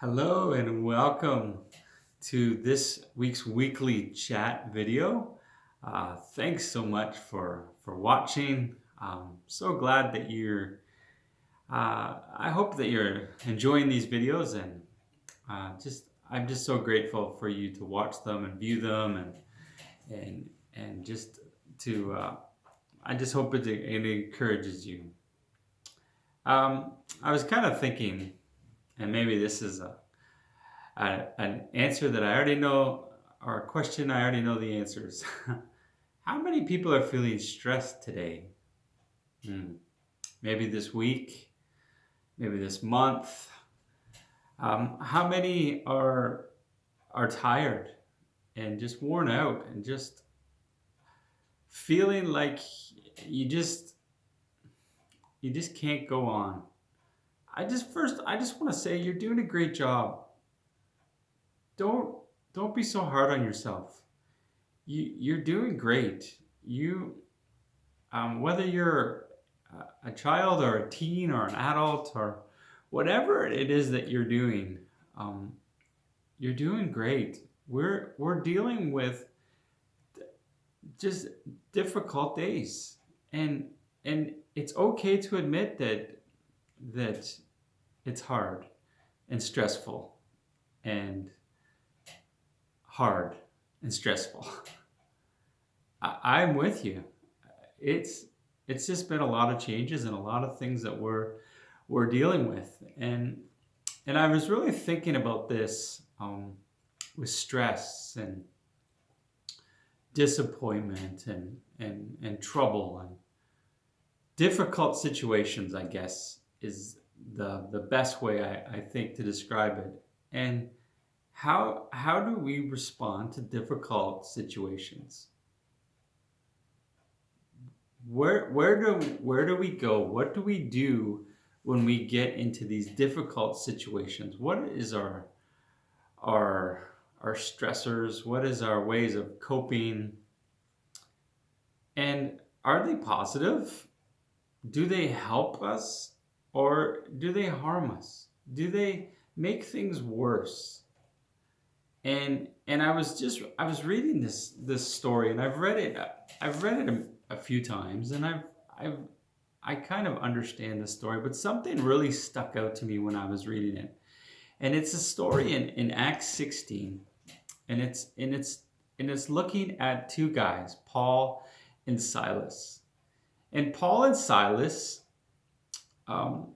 Hello and welcome to this week's weekly chat video. Thanks so much for watching. So glad that I hope that you're enjoying these videos and I'm just so grateful for you to watch them and view them and just to I just hope it encourages you. I was kind of thinking, and maybe this is an answer that I already know, or a question I already know the answers. How many people are feeling stressed today? Hmm. Maybe this week, maybe this month. How many are tired and just worn out and just feeling like you just you just can't go on? I just want to say you're doing a great job. Don't don't be so hard on yourself. You're doing great. Whether you're a child or a teen or an adult or whatever it is that um, you're doing great. We're dealing with just difficult days, and and it's okay to admit that it's hard and stressful and hard and stressful. I'm with you. It's it's just been a lot of changes and a lot of things that we're dealing with, and I was really thinking about this with stress and disappointment and trouble and difficult situations. I guess is the best way I think to describe it. And how do we respond to difficult situations? Where do we go? What do we do when we get into these difficult situations? What is our our stressors? What is our ways of coping? And are they positive? Do they help us or do they harm us? Do they make things worse? And I was reading this story, and I've read it a few times, and I've I kind of understand the story, but something really stuck out to me when I was reading it. And it's a story in Acts 16, and it's looking at two guys, Paul and Silas. And Paul and Silas, um,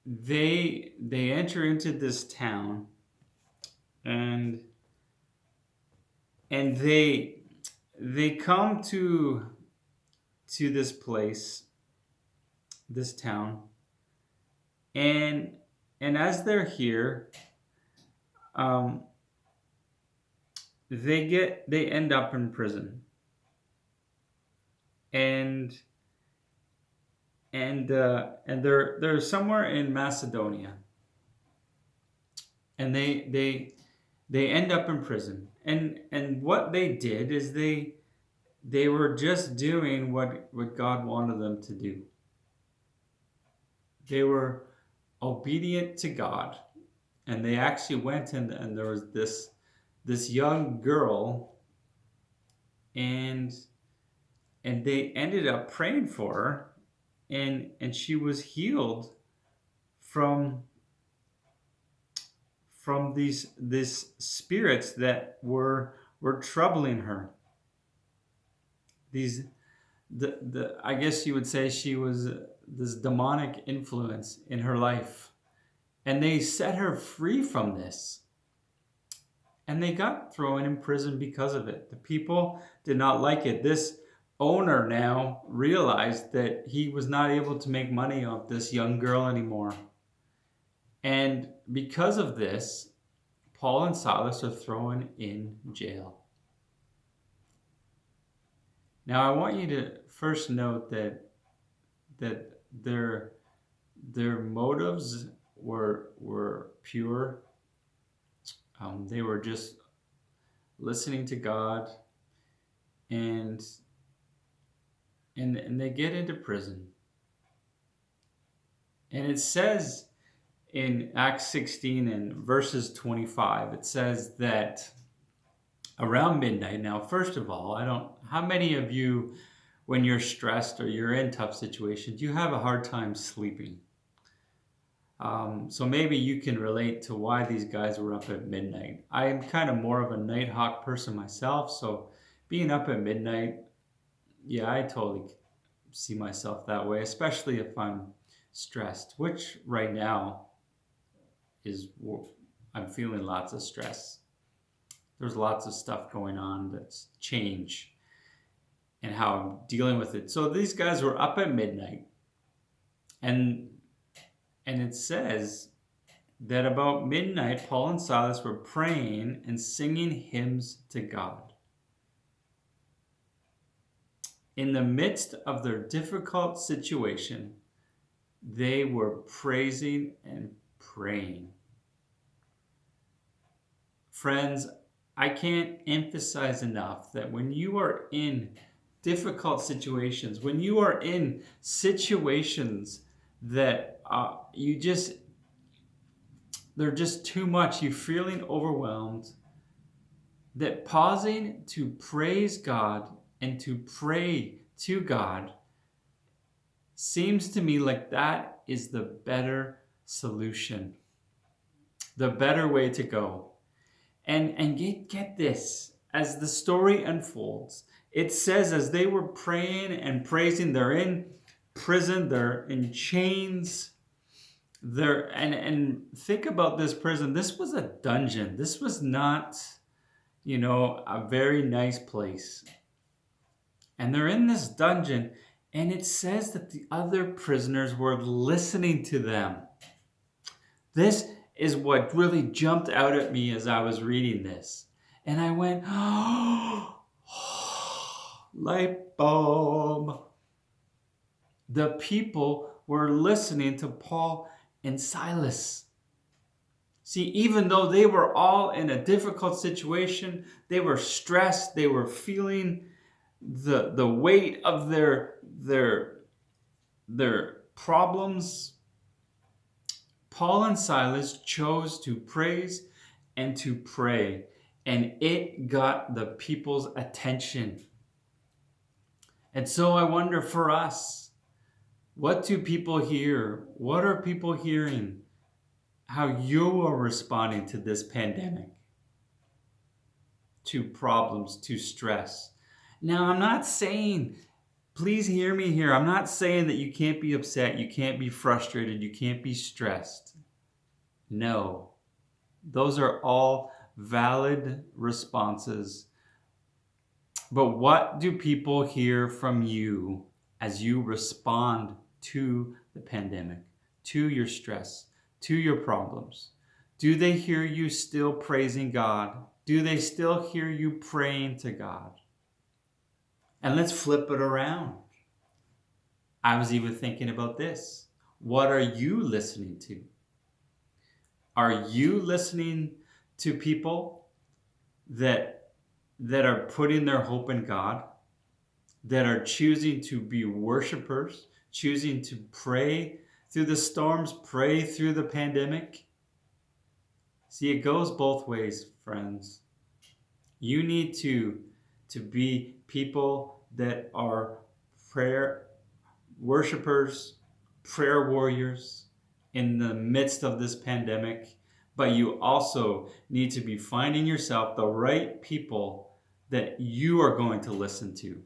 they enter into this town, and and they come to this place, this town, and and as they're here, um, they end up in prison, and and they're somewhere in Macedonia, and they end up in prison, and what they did is they were just doing what God wanted them to do. They were obedient to God, and they actually went, and there was this young girl, and and they ended up praying for her, and she was healed from these spirits that were troubling her. These the I guess you would say she was this demonic influence in her life, and they set her free from this, and they got thrown in prison because of it. The people did not like it. This owner now realized that he was not able to make money off this young girl anymore, and because of this, Paul and Silas are thrown in jail. Now I want you to first note that their motives were pure. They were just listening to God, and and they get into prison, and it says In Acts 16 and verses 25, it says that around midnight. Now, first of all, how many of you, when you're stressed or you're in tough situations, you have a hard time sleeping? So maybe you can relate to why these guys were up at midnight. I am kind of more of a night hawk person myself, so being up at midnight, yeah, I totally see myself that way, especially if I'm stressed, which right now is, I'm feeling lots of stress. There's lots of stuff going on that's change and how I'm dealing with it. So these guys were up at midnight, and it says that about midnight, Paul and Silas were praying and singing hymns to God. In the midst of their difficult situation, they were praising and praying. Friends, I can't emphasize enough that when you are in difficult situations, when you are in situations that they're just too much, you're feeling overwhelmed, that pausing to praise God and to pray to God seems to me like that is the better solution, the better way to go. And get this, as the story unfolds, it says as they were praying and praising, they're in prison, they're in chains, and think about this prison. This was a dungeon. This was not, a very nice place. And they're in this dungeon, and it says that the other prisoners were listening to them. This is what really jumped out at me as I was reading this. And I went, oh, light bulb. The people were listening to Paul and Silas. See, even though they were all in a difficult situation, they were stressed, they were feeling the weight of their problems, Paul and Silas chose to praise and to pray, and it got the people's attention. And so I wonder for us, what do people hear? What are people hearing? How you are responding to this pandemic, to problems, to stress. Now, I'm not saying, please hear me here, I'm not saying that you can't be upset, you can't be frustrated, you can't be stressed. No, those are all valid responses. But what do people hear from you as you respond to the pandemic, to your stress, to your problems? Do they hear you still praising God? Do they still hear you praying to God? And let's flip it around. I was even thinking about this. What are you listening to? Are you listening to people that are putting their hope in God, that are choosing to be worshipers, choosing to pray through the storms, pray through the pandemic? See, it goes both ways, friends. You need to be people that are prayer worshipers, prayer warriors in the midst of this pandemic, but you also need to be finding yourself the right people that you are going to listen to,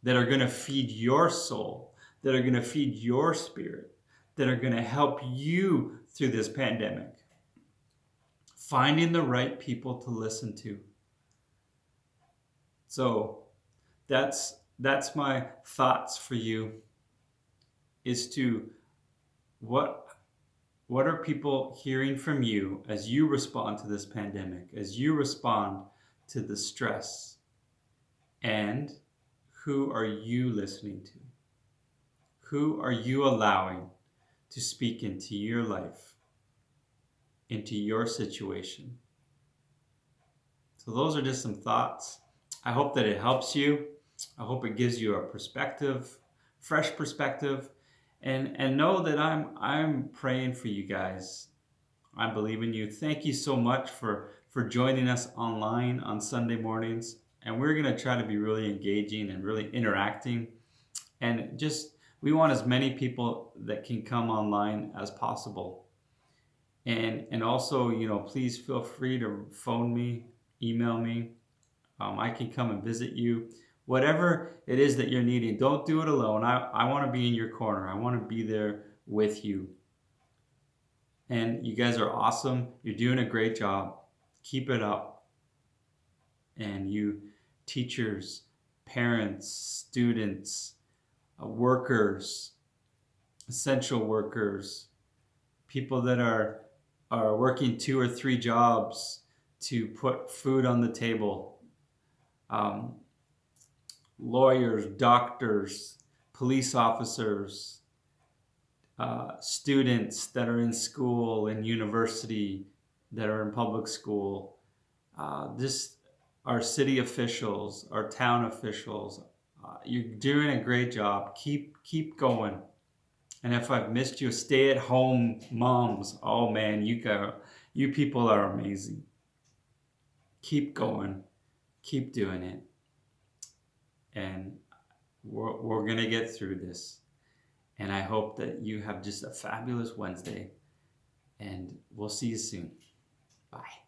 that are going to feed your soul, that are going to feed your spirit, that are going to help you through this pandemic. Finding the right people to listen to. So that's my thoughts for you, is to what are people hearing from you as you respond to this pandemic, as you respond to the stress? And who are you listening to? Who are you allowing to speak into your life, into your situation? So those are just some thoughts. I hope that it helps you. I hope it gives you a perspective, fresh perspective. and know that I'm praying for you guys. I believe in you. Thank you so much for joining us online on Sunday mornings. And we're going to try to be really engaging and really interacting. And just, we want as many people that can come online as possible. And also, please feel free to phone me, email me. I can come and visit you. Whatever it is that you're needing, don't do it alone. I want to be in your corner. I want to be there with you. And you guys are awesome. You're doing a great job. Keep it up. And you, teachers, parents, students, workers, essential workers, people that are working 2 or 3 jobs to put food on the table, um, lawyers, doctors, police officers, students that are in school and university, that are in public school, this our city officials, our town officials. You're doing a great job. Keep going. And if I've missed you, stay at home moms. Oh man, you people are amazing. Keep going. Keep doing it. And we're gonna get through this. And I hope that you have just a fabulous Wednesday. And we'll see you soon. Bye.